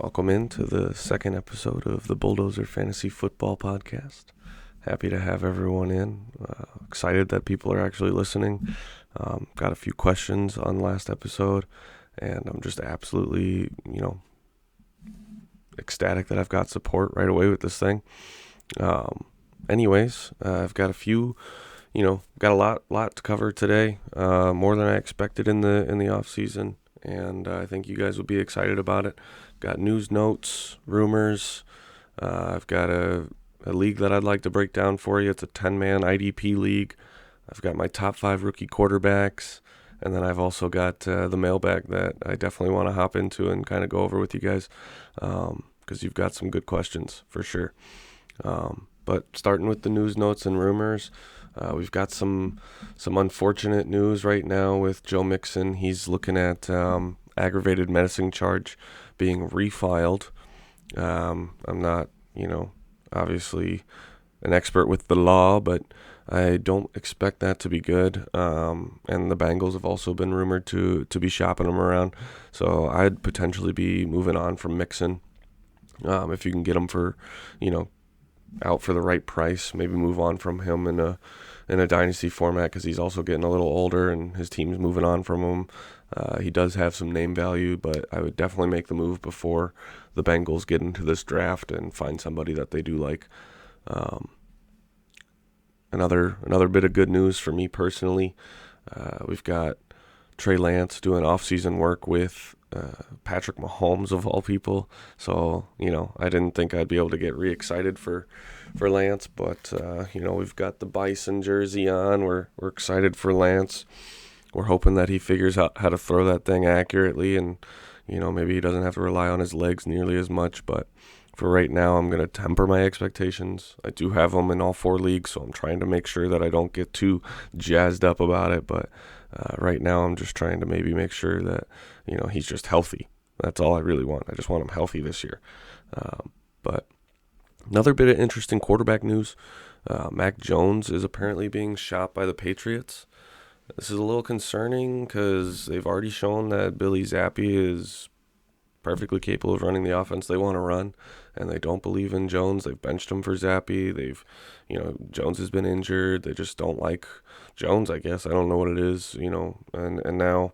Welcome into the second episode of the Bulldozer Fantasy Football Podcast. Happy to have everyone in. Excited that people are actually listening. Got a few questions on last episode, and I'm just absolutely, ecstatic that I've got support right away with this thing. I've got a few, got a lot to cover today, more than I expected in the off season, and I think you guys will be excited about it. Got news notes, rumors. I've got a league that I'd like to break down for you. It's a 10-man IDP league. I've got my top 5 rookie quarterbacks, and then I've also got the mailbag that I definitely want to hop into and kind of go over with you guys, because you've got some good questions for sure. But starting with the news notes and rumors, we've got some unfortunate news right now with Joe Mixon. He's looking at aggravated menacing charge being refiled. I'm not, obviously an expert with the law, but I don't expect that to be good. And the Bengals have also been rumored to be shopping him around. So I'd potentially be moving on from Mixon. If you can get him for, out for the right price, maybe move on from him in a dynasty format, because he's also getting a little older and his team's moving on from him. He does have some name value, but I would definitely make the move before the Bengals get into this draft and find somebody that they do like. Another bit of good news for me personally, we've got Trey Lance doing off-season work with Patrick Mahomes of all people. So, I didn't think I'd be able to get re-excited for Lance, but, we've got the Bison jersey on. We're excited for Lance. We're hoping that he figures out how to throw that thing accurately, and, maybe he doesn't have to rely on his legs nearly as much. But for right now, I'm going to temper my expectations. I do have him in all 4 leagues, so I'm trying to make sure that I don't get too jazzed up about it. But right now, I'm just trying to maybe make sure that, he's just healthy. That's all I really want. I just want him healthy this year. But another bit of interesting quarterback news. Mac Jones is apparently being shopped by the Patriots. This is a little concerning because they've already shown that Billy Zappi is perfectly capable of running the offense they want to run, and they don't believe in Jones. They've benched him for Zappi. Jones has been injured. They just don't like Jones, I guess. I don't know what it is, and now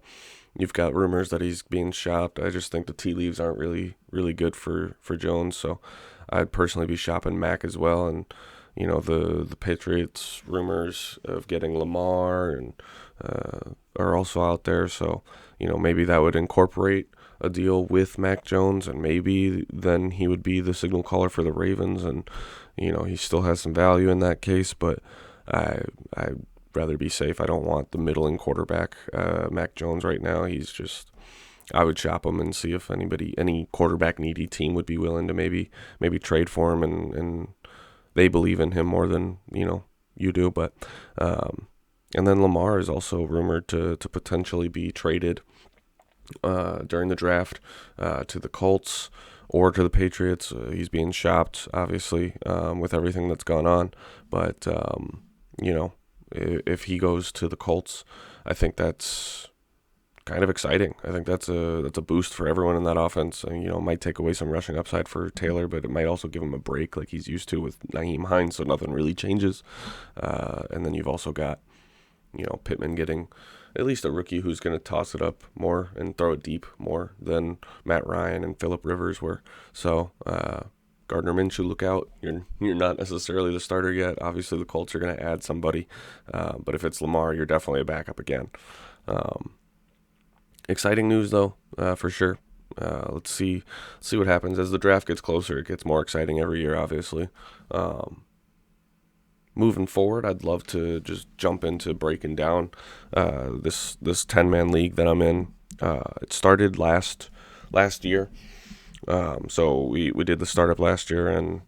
you've got rumors that he's being shopped. I just think the tea leaves aren't really, really good for Jones, so I'd personally be shopping Mac as well. And the Patriots rumors of getting Lamar and are also out there, so maybe that would incorporate a deal with Mac Jones, and maybe then he would be the signal caller for the Ravens, and he still has some value in that case. But I'd rather be safe. I don't want the middling quarterback, Mac Jones, right now. I would shop him and see if any quarterback needy team would be willing to maybe trade for him, and they believe in him more than you do. But and then Lamar is also rumored to potentially be traded during the draft to the Colts or to the Patriots. He's being shopped, obviously, with everything that's gone on. But if he goes to the Colts, I think that's kind of exciting. I think that's a boost for everyone in that offense. And, it might take away some rushing upside for Taylor, but it might also give him a break like he's used to with Nyheim Hines, so nothing really changes. And then you've also got, Pittman getting at least a rookie who's going to toss it up more and throw it deep more than Matt Ryan and Phillip Rivers were. So Gardner Minshew, look out. You're not necessarily the starter yet. Obviously, the Colts are going to add somebody. But if it's Lamar, you're definitely a backup again. Exciting news, though, for sure. Let's see what happens as the draft gets closer. It gets more exciting every year, obviously. Moving forward, I'd love to just jump into breaking down this 10-man league that I'm in. It started last year. So we did the startup last year, and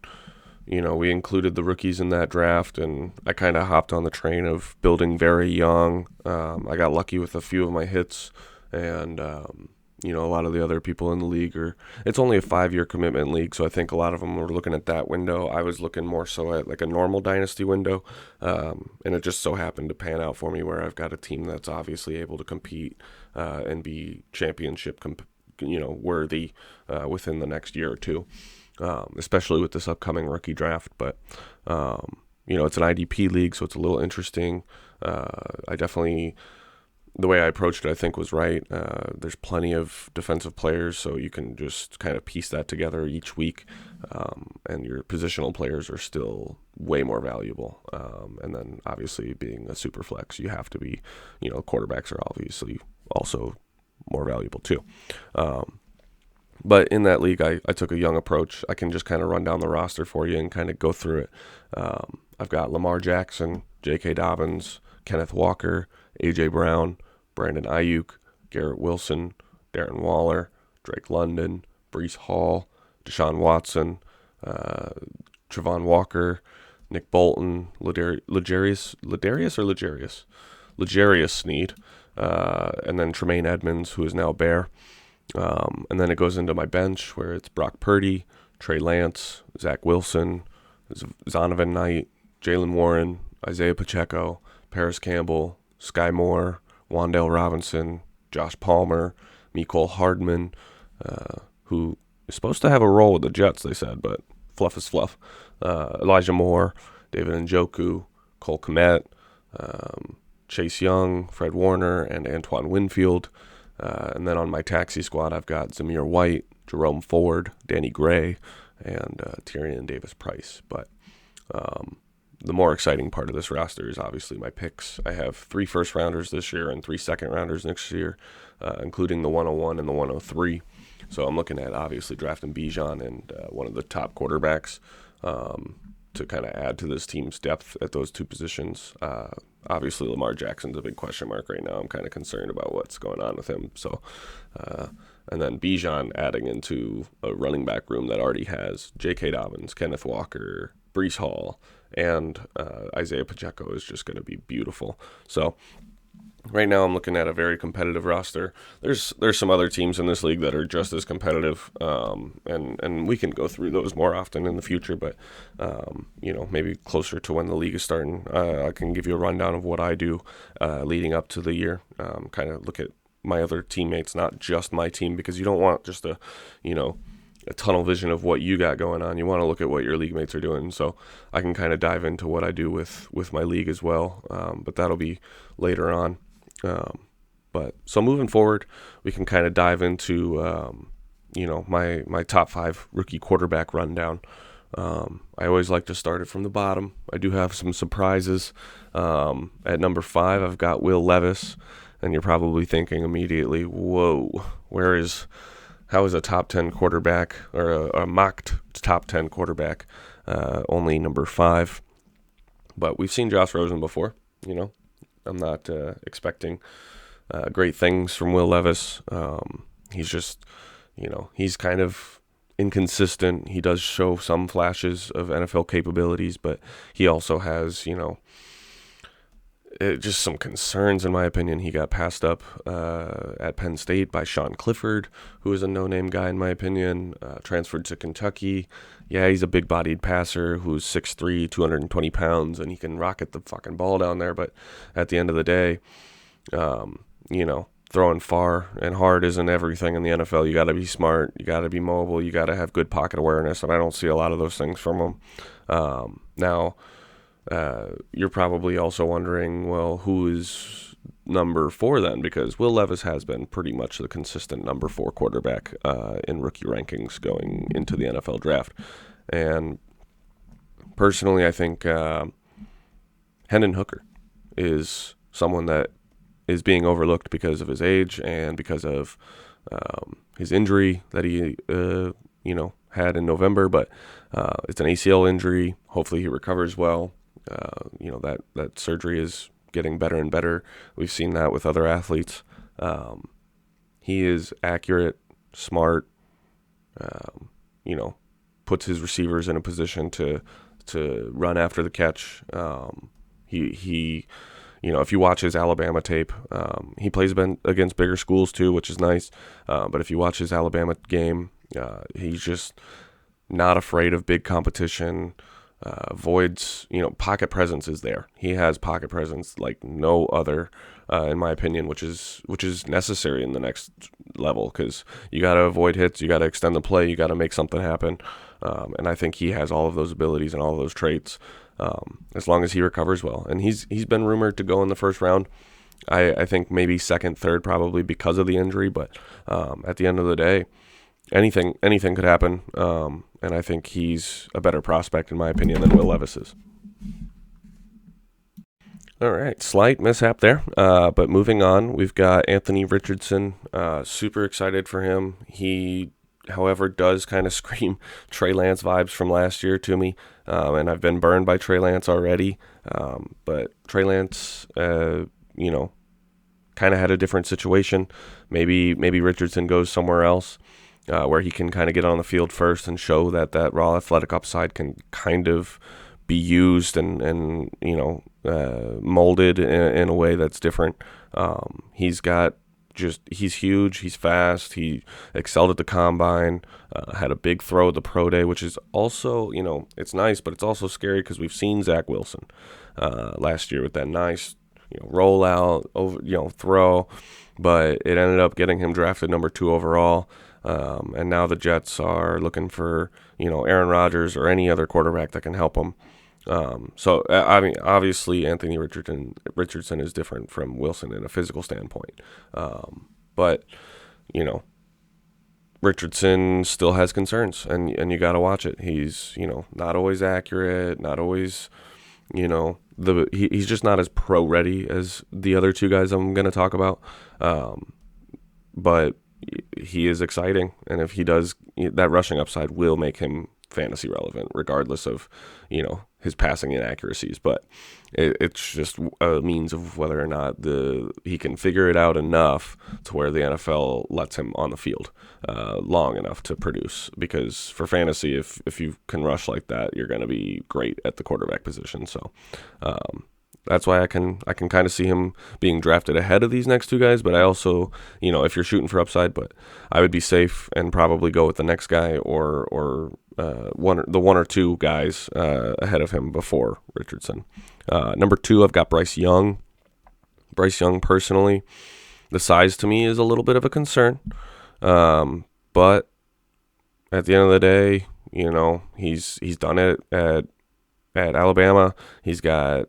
we included the rookies in that draft, and I kind of hopped on the train of building very young. I got lucky with a few of my hits, and a lot of the other people in the league it's only a 5-year commitment league, so I think a lot of them were looking at that window. I was looking more so at like a normal dynasty window, and it just so happened to pan out for me where I've got a team that's obviously able to compete and be championship worthy within the next year or two, especially with this upcoming rookie draft. But it's an IDP league, so it's a little interesting. The way I approached it, I think, was right. There's plenty of defensive players, so you can just kind of piece that together each week, and your positional players are still way more valuable. And then, obviously, being a super flex, you have to be, quarterbacks are obviously also more valuable too. But in that league, I took a young approach. I can just kind of run down the roster for you and kind of go through it. I've got Lamar Jackson, J.K. Dobbins, Kenneth Walker, A.J. Brown, Brandon Ayuk, Garrett Wilson, Darren Waller, Drake London, Breece Hall, Deshaun Watson, Trevon Walker, Nick Bolton, L'Jarius Sneed, and then Tremaine Edmonds, who is now Bear. And then it goes into my bench where it's Brock Purdy, Trey Lance, Zach Wilson, Zonovan Knight, Jalen Warren, Isaiah Pacheco, Paris Campbell, Sky Moore, Wan'Dale Robinson, Josh Palmer, Mecole Hardman, who is supposed to have a role with the Jets, they said, but fluff is fluff. Elijah Moore, David Njoku, Cole Kmet, Chase Young, Fred Warner, and Antoine Winfield. And then on my taxi squad, I've got Zamir White, Jerome Ford, Danny Gray, and Tyrion Davis-Price. But the more exciting part of this roster is obviously my picks. I have 3 first-rounders this year and 3 second-rounders next year, including the 101 and the 103. So I'm looking at obviously drafting Bijan and one of the top quarterbacks to kind of add to this team's depth at those 2 positions. Obviously, Lamar Jackson's a big question mark right now. I'm kind of concerned about what's going on with him. So, and then Bijan adding into a running back room that already has J.K. Dobbins, Kenneth Walker, Breece Hall, and Isaiah Pacheco is just going to be beautiful. So right now I'm looking at a very competitive roster. There's some other teams in this league that are just as competitive, and we can go through those more often in the future, but maybe closer to when the league is starting. I can give you a rundown of what I do leading up to the year, kind of look at my other teammates, not just my team, because you don't want just a tunnel vision of what you got going on. You want to look at what your league mates are doing. So I can kind of dive into what I do with my league as well. But that'll be later on. But so moving forward, we can kind of dive into, my top 5 rookie quarterback rundown. I always like to start it from the bottom. I do have some surprises. At number 5, I've got Will Levis, and you're probably thinking immediately, whoa, how is a top 10 quarterback or a mocked top 10 quarterback only number 5? But we've seen Josh Rosen before. I'm not expecting great things from Will Levis. He's just, he's kind of inconsistent. He does show some flashes of NFL capabilities, but he also has, just some concerns, in my opinion. He got passed up at Penn State by Sean Clifford, who is a no-name guy, in my opinion, transferred to Kentucky. Yeah, he's a big-bodied passer who's 6'3", 220 pounds, and he can rocket the fucking ball down there. But at the end of the day, throwing far and hard isn't everything in the NFL. You got to be smart. You got to be mobile. You got to have good pocket awareness, and I don't see a lot of those things from him. Now, you're probably also wondering, well, who is number 4 then? Because Will Levis has been pretty much the consistent number 4 quarterback in rookie rankings going into the NFL draft. And personally, I think Hendon Hooker is someone that is being overlooked because of his age and because of his injury that he had in November. But it's an ACL injury. Hopefully he recovers well. That surgery is getting better and better. We've seen that with other athletes. He is accurate, smart, puts his receivers in a position to run after the catch. He if you watch his Alabama tape, he plays against bigger schools too, which is nice. But if you watch his Alabama game, he's just not afraid of big competition. Voids, pocket presence is there. He has pocket presence like no other in my opinion, which is necessary in the next level, because you got to avoid hits, you got to extend the play, you got to make something happen. And I think he has all of those abilities and all of those traits, as long as he recovers well. And he's been rumored to go in the first round. I think maybe second, third, probably because of the injury. But at the end of the day, anything could happen. And I think he's a better prospect, in my opinion, than Will Levis is. All right, slight mishap there. But moving on, we've got Anthony Richardson. Super excited for him. He, however, does kind of scream Trey Lance vibes from last year to me. And I've been burned by Trey Lance already. But Trey Lance, kind of had a different situation. Maybe Richardson goes somewhere else where he can kind of get on the field first and show that raw athletic upside can kind of be used and molded in a way that's different. He's huge, he's fast, he excelled at the combine, had a big throw at the pro day, which is also, it's nice, but it's also scary because we've seen Zach Wilson last year with that nice roll out, over, throw, but it ended up getting him drafted number 2 overall. And now the Jets are looking for, Aaron Rodgers or any other quarterback that can help him. So obviously Anthony Richardson is different from Wilson in a physical standpoint. But, Richardson still has concerns, and you got to watch it. He's, not always accurate, not always, he's just not as pro ready as the other 2 guys I'm going to talk about. But he is exciting, and if he does, that rushing upside will make him fantasy relevant, regardless of, his passing inaccuracies. But it's just a means of whether or not he can figure it out enough to where the NFL lets him on the field long enough to produce. Because for fantasy, if you can rush like that, you're going to be great at the quarterback position. So that's why I can kind of see him being drafted ahead of these next 2 guys. But I also, if you're shooting for upside, but I would be safe and probably go with the next guy or one or 2 guys ahead of him before Richardson. Number 2, I've got Bryce Young. Bryce Young, personally, the size to me is a little bit of a concern. But at the end of the day, he's done it at Alabama. He's got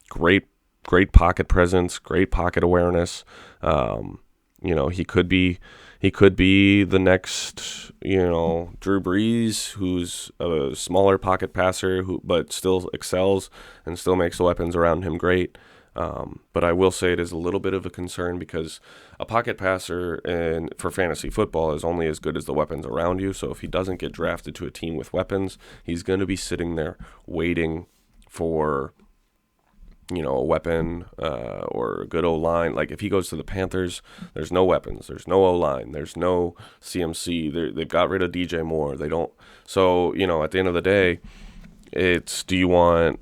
great pocket presence, great pocket awareness. He could be the next, Drew Brees, who's a smaller pocket passer but still excels and still makes the weapons around him great. But I will say it is a little bit of a concern because a pocket passer for fantasy football is only as good as the weapons around you. So if he doesn't get drafted to a team with weapons, he's going to be sitting there waiting for, a weapon or a good O-line. Like if he goes to the Panthers, there's no weapons, there's no O-line, there's no CMC. They've got rid of DJ Moore. They don't. So, at the end of the day, it's, do you want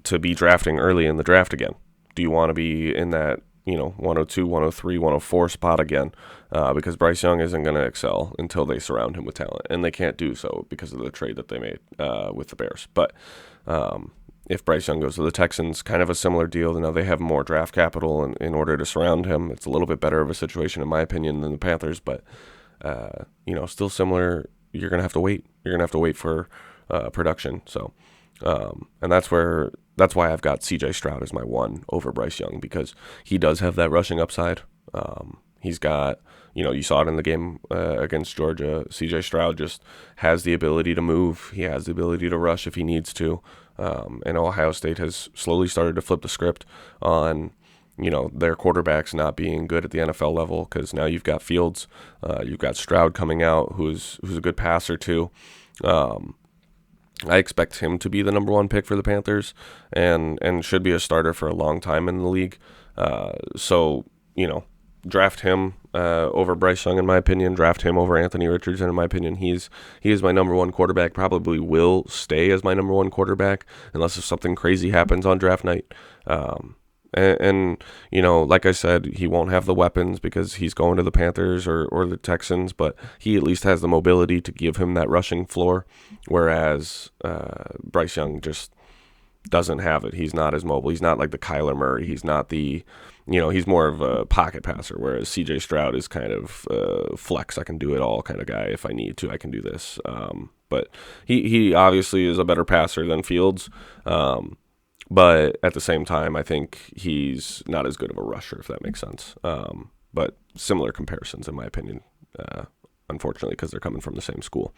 to be drafting early in the draft again? Do you want to be in that 102, 103, 104 spot again? Because Bryce Young isn't going to excel until they surround him with talent, and they can't do so because of the trade that they made with the Bears. But if Bryce Young goes to the Texans, kind of a similar deal. Now they have more draft capital in order to surround him. It's a little bit better of a situation, in my opinion, than the Panthers, but still similar. You're going to have to wait. You're going to have to wait for production. So, and that's why I've got C.J. Stroud as my 1 over Bryce Young, because he does have that rushing upside. He's got, you saw it in the game against Georgia. C.J. Stroud just has the ability to move. He has the ability to rush if he needs to. And Ohio State has slowly started to flip the script on, their quarterbacks not being good at the NFL level, because now you've got Fields, you've got Stroud coming out, who's a good passer too. I expect him to be the number 1 pick for the Panthers and should be a starter for a long time in the league. So, draft him over Bryce Young, in my opinion. Draft him over Anthony Richardson, in my opinion. He is my number 1 quarterback, probably will stay as my number 1 quarterback unless if something crazy happens on draft night. And like I said, he won't have the weapons because he's going to the Panthers or the Texans, but he at least has the mobility to give him that rushing floor, whereas Bryce Young just doesn't have it. He's not as mobile. He's not like the Kyler Murray. He's not the, he's more of a pocket passer, whereas CJ Stroud is kind of flex. I can do it all kind of guy. If I need to, I can do this. But he obviously is a better passer than Fields. But at the same time, I think he's not as good of a rusher, if that makes sense. But similar comparisons, in my opinion, unfortunately, because they're coming from the same school.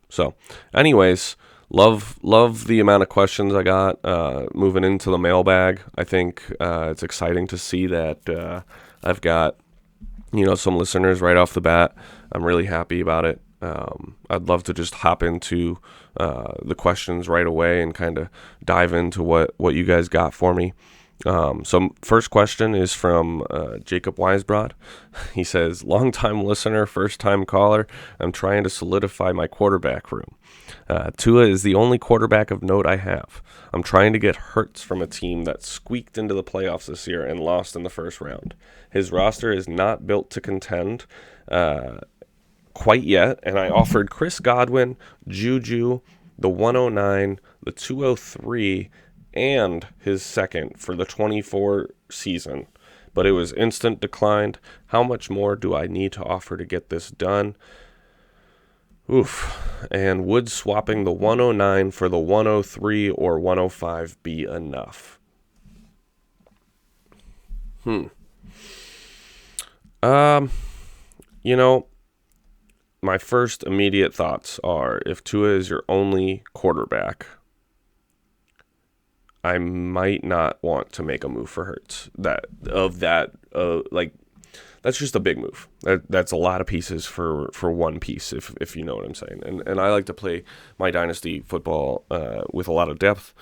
So anyways, love the amount of questions I got moving into the mailbag. I think it's exciting to see that I've got, some listeners right off the bat. I'm really happy about it. I'd love to just hop into the questions right away and kind of dive into what you guys got for me. So first question is from Jacob Weisbrod. He says, long-time listener, first-time caller. I'm trying to solidify my quarterback room. Tua is the only quarterback of note I have. I'm trying to get Hurts from a team that squeaked into the playoffs this year and lost in the first round. His roster is not built to contend quite yet, and I offered Chris Godwin, Juju, the 109, the 203, and his second for the 24 season, but it was instant declined. How much more do I need to offer to get this done? Oof. And would swapping the 109 for the 103 or 105 be enough? My first immediate thoughts are, if Tua is your only quarterback, I might not want to make a move for Hurts. That's just a big move. That's a lot of pieces for one piece, if you know what I'm saying. And I like to play my dynasty football with a lot of depth,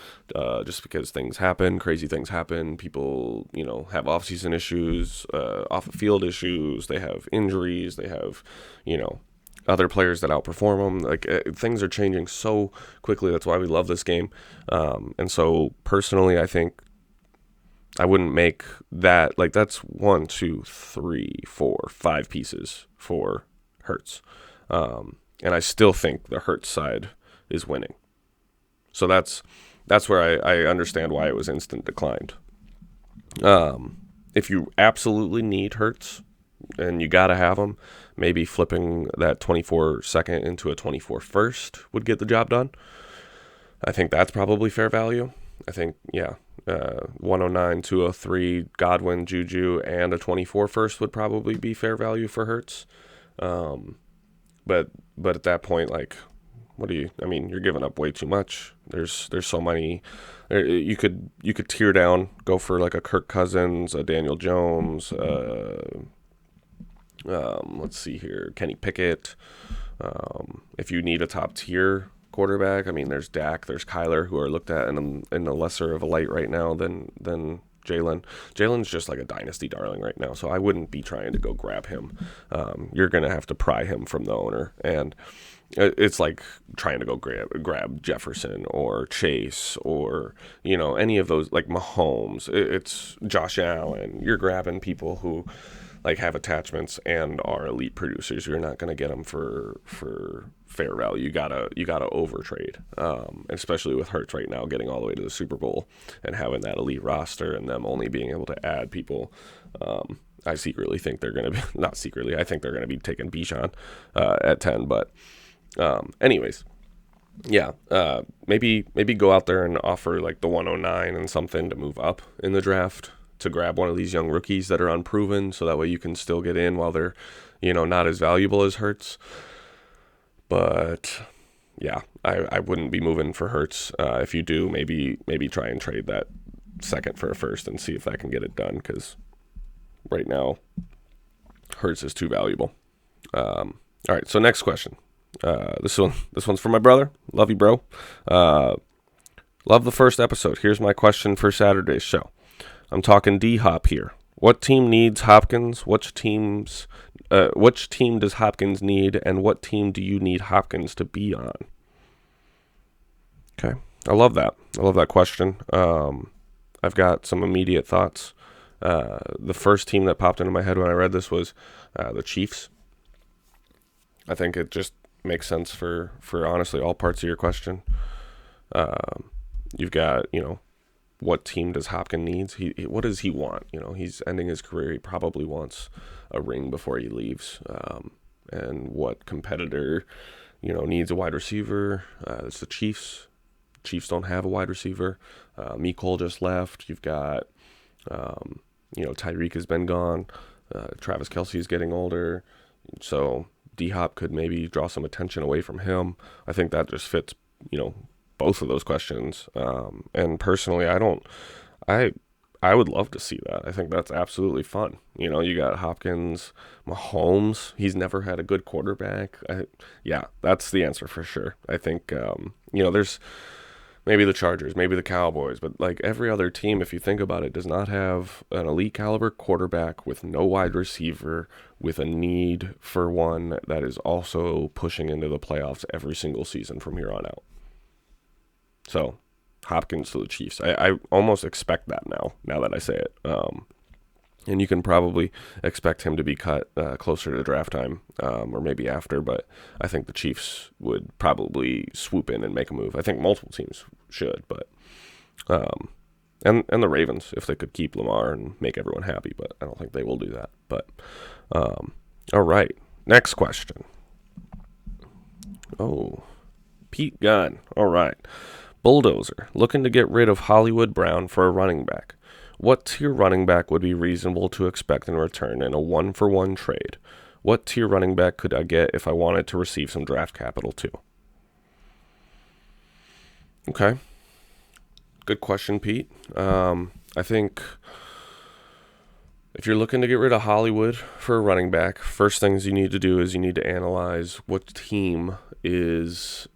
just because things happen, crazy things happen. People, have off-season issues, off-the-field issues. They have injuries. They have, other players that outperform them. Things are changing so quickly. That's why we love this game. And so personally, I think I wouldn't make that, that's 1, 2, 3, 4, 5 pieces for Hurts. And I still think the Hurts side is winning. So that's where I understand why it was instant declined. If you absolutely need Hurts and you got to have him, maybe flipping that 24 second into a 24 first would get the job done. I think that's probably fair value. I think, 109, 203, Godwin, Juju, and a 24 first would probably be fair value for Hurts. But at that point, you're giving up way too much. There's so many. You could tear down, go for like a Kirk Cousins, a Daniel Jones, let's see here, Kenny Pickett. If you need a top tier quarterback, there's Dak, there's Kyler, who are looked at in a lesser of a light right now than Jalen. Jalen's just like a dynasty darling right now, so I wouldn't be trying to go grab him. You're gonna have to pry him from the owner, and it's like trying to go grab Jefferson or Chase or any of those, like Mahomes. It's Josh Allen. You're grabbing people who have attachments and are elite producers. You're not going to get them for fair value. You gotta overtrade, especially with Hurts right now getting all the way to the Super Bowl and having that elite roster and them only being able to add people. I secretly think they're going to be, not secretly, I think they're going to be taking Bijan at 10. But anyways, maybe go out there and offer like the 109 and something to move up in the draft, to grab one of these young rookies that are unproven, so that way you can still get in while they're, not as valuable as Hurts. But I wouldn't be moving for Hurts. If you do, maybe try and trade that second for a first and see if that can get it done, because right now Hurts is too valuable. All right, so next question. This one's from my brother. Love you, bro. Love the first episode. Here's my question for Saturday's show. I'm talking D-Hop here. What team needs Hopkins? Which team does Hopkins need, and what team do you need Hopkins to be on? Okay, I love that. I love that question. I've got some immediate thoughts. The first team that popped into my head when I read this was the Chiefs. I think it just makes sense for honestly all parts of your question. You've got, what team does Hopkins needs? What does he want? He's ending his career. He probably wants a ring before he leaves. And what competitor, needs a wide receiver? It's the Chiefs. Chiefs don't have a wide receiver. Mecole just left. You've got, Tyreek has been gone. Travis Kelce is getting older. So D-Hop could maybe draw some attention away from him. I think that just fits, both of those questions. And personally, I would love to see that. I think that's absolutely fun. You got Hopkins, Mahomes. He's never had a good quarterback. Yeah, that's the answer for sure. I think, there's maybe the Chargers, maybe the Cowboys, but like every other team, if you think about it, does not have an elite caliber quarterback with no wide receiver, with a need for one that is also pushing into the playoffs every single season from here on out. So, Hopkins to the Chiefs. I almost expect that now that I say it. And you can probably expect him to be cut closer to draft time or maybe after, but I think the Chiefs would probably swoop in and make a move. I think multiple teams should, but and the Ravens, if they could keep Lamar and make everyone happy, but I don't think they will do that. But all right, next question. Oh, Pete Gunn. All right. Bulldozer, looking to get rid of Hollywood Brown for a running back. What tier running back would be reasonable to expect in return in a 1-for-1 trade? What tier running back could I get if I wanted to receive some draft capital too? Okay. Good question, Pete. I think if you're looking to get rid of Hollywood for a running back, first things you need to do is you need to analyze what team is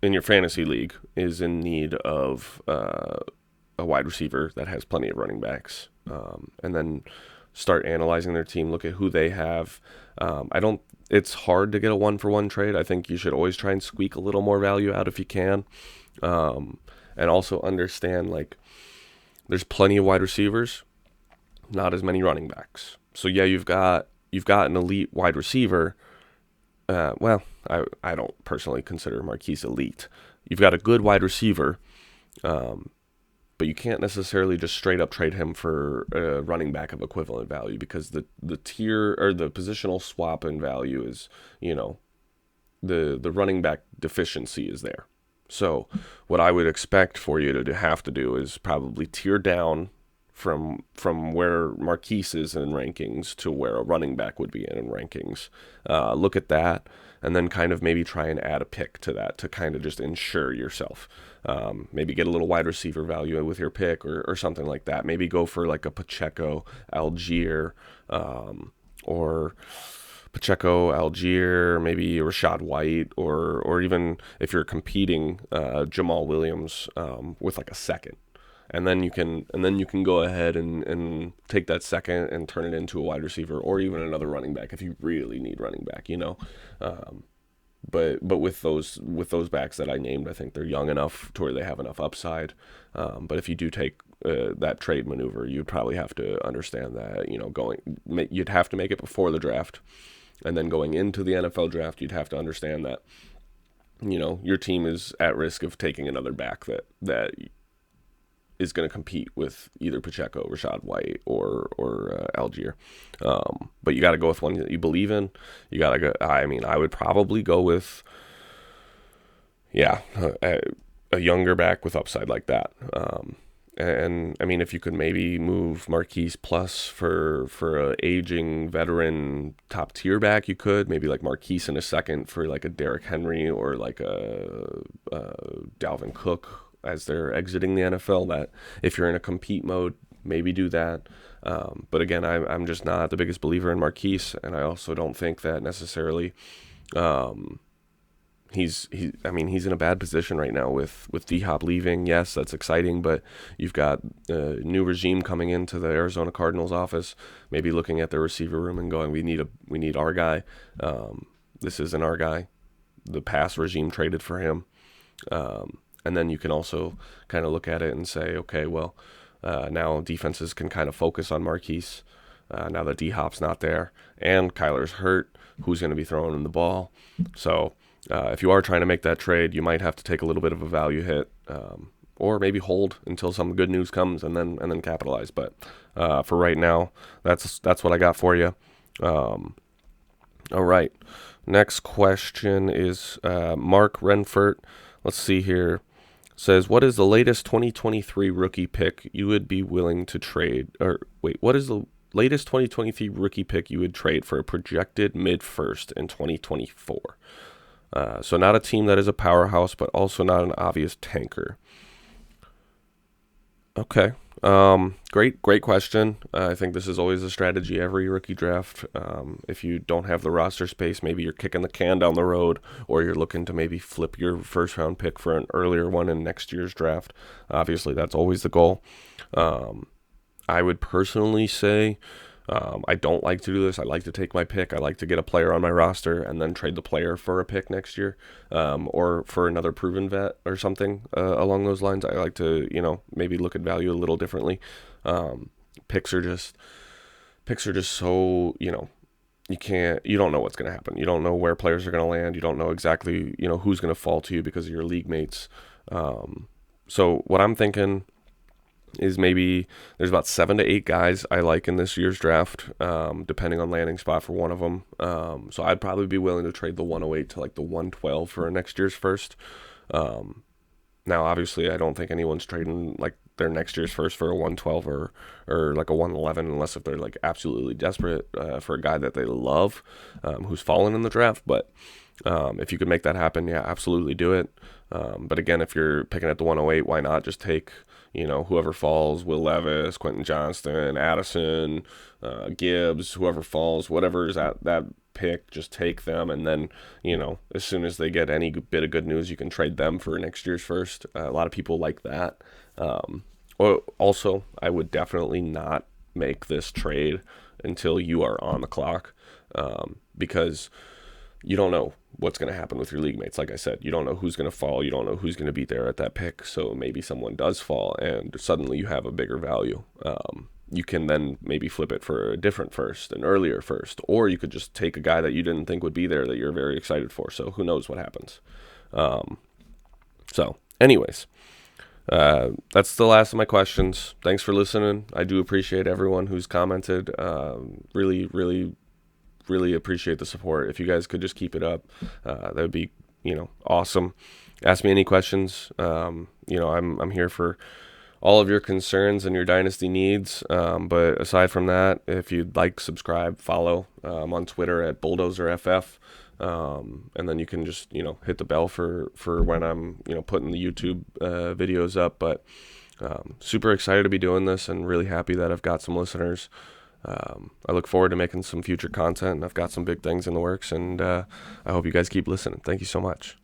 in your fantasy league is in need of a wide receiver that has plenty of running backs, and then start analyzing their team. Look at who they have. It's hard to get a 1-for-1 trade. I think you should always try and squeak a little more value out if you can, and also understand like there's plenty of wide receivers, not as many running backs. So yeah, you've got an elite wide receiver. I don't personally consider Marquise elite. You've got a good wide receiver, but you can't necessarily just straight up trade him for a running back of equivalent value because the tier or the positional swap in value is, the running back deficiency is there. So what I would expect for you to have to do is probably tier down from where Marquise is in rankings to where a running back would be in rankings. Look at that, and then kind of maybe try and add a pick to that to kind of just insure yourself. Maybe get a little wide receiver value with your pick or something like that. Maybe go for like a Pacheco, Algier, or Pacheco, Algier, maybe Rachaad White, or even if you're competing, Jamal Williams with like a second. And then you can go ahead and take that second and turn it into a wide receiver or even another running back if you really need running back, But with those backs that I named, I think they're young enough to where they have enough upside. But if you do take that trade maneuver, you'd probably have to understand that you'd have to make it before the draft, and then going into the NFL draft, you'd have to understand that your team is at risk of taking another back that is going to compete with either Pacheco, Rachaad White, or Algier. But you got to go with one that you believe in. You got to go. I mean, I would probably go with, a younger back with upside like that. And I mean, if you could maybe move Marquise plus for a aging veteran top tier back, you could maybe like Marquise in a second for like a Derrick Henry or like a Dalvin Cook as they're exiting the NFL. That if you're in a compete mode, maybe do that. But again, I'm just not the biggest believer in Marquise, and I also don't think that necessarily he's in a bad position right now with D-Hop leaving. Yes, that's exciting, but you've got a new regime coming into the Arizona Cardinals office, maybe looking at their receiver room and going, we need our guy. This isn't our guy. The past regime traded for him. And then you can also kind of look at it and say, okay, well, now defenses can kind of focus on Marquise now that D-Hop's not there and Kyler's hurt. Who's going to be throwing him the ball? So if you are trying to make that trade, you might have to take a little bit of a value hit, or maybe hold until some good news comes and then capitalize. But for right now, that's what I got for you. All right. Next question is Mark Renfert. Let's see here. Says, what is the latest 2023 rookie pick you would be willing to trade? Or wait, what is the latest 2023 rookie pick you would trade for a projected mid-first in 2024? So not a team that is a powerhouse, but also not an obvious tanker. Okay. Great question. I think this is always a strategy every rookie draft. If you don't have the roster space, maybe you're kicking the can down the road, or you're looking to maybe flip your first round pick for an earlier one in next year's draft. Obviously, that's always the goal. I would personally say I don't like to do this. I like to take my pick. I like to get a player on my roster and then trade the player for a pick next year, or for another proven vet or something along those lines. I like to, maybe look at value a little differently. Picks are just so, you don't know what's going to happen. You don't know where players are going to land. You don't know exactly, who's going to fall to you because of your league mates. So what I'm thinking is maybe there's about 7 to 8 guys I like in this year's draft, depending on landing spot for one of them. So I'd probably be willing to trade the 108 to like the 112 for next year's first. Now, obviously, I don't think anyone's trading like their next year's first for a 112 or like a 111, unless if they're like absolutely desperate for a guy that they love, who's fallen in the draft. But if you could make that happen, yeah, absolutely do it. But again, if you're picking at the 108, why not just take, whoever falls, Will Levis, Quentin Johnston, Addison, Gibbs, whoever falls, whatever is at that pick, just take them. And then, as soon as they get any bit of good news, you can trade them for next year's first. A lot of people like that. Also, I would definitely not make this trade until you are on the clock, because you don't know what's going to happen with your league mates. Like I said, you don't know who's going to fall. You don't know who's going to be there at that pick. So maybe someone does fall and suddenly you have a bigger value. You can then maybe flip it for a different first, an earlier first, or you could just take a guy that you didn't think would be there that you're very excited for. So who knows what happens. So anyways, that's the last of my questions. Thanks for listening. I do appreciate everyone who's commented. Really appreciate the support. If you guys could just keep it up, that would be, awesome. Ask me any questions. I'm here for all of your concerns and your dynasty needs. But aside from that, if you'd like, subscribe, follow. I'm on Twitter at Bulldozer FF. And then you can just, hit the bell for when I'm, putting the YouTube videos up. But super excited to be doing this and really happy that I've got some listeners. I look forward to making some future content, and I've got some big things in the works, and I hope you guys keep listening. Thank you so much.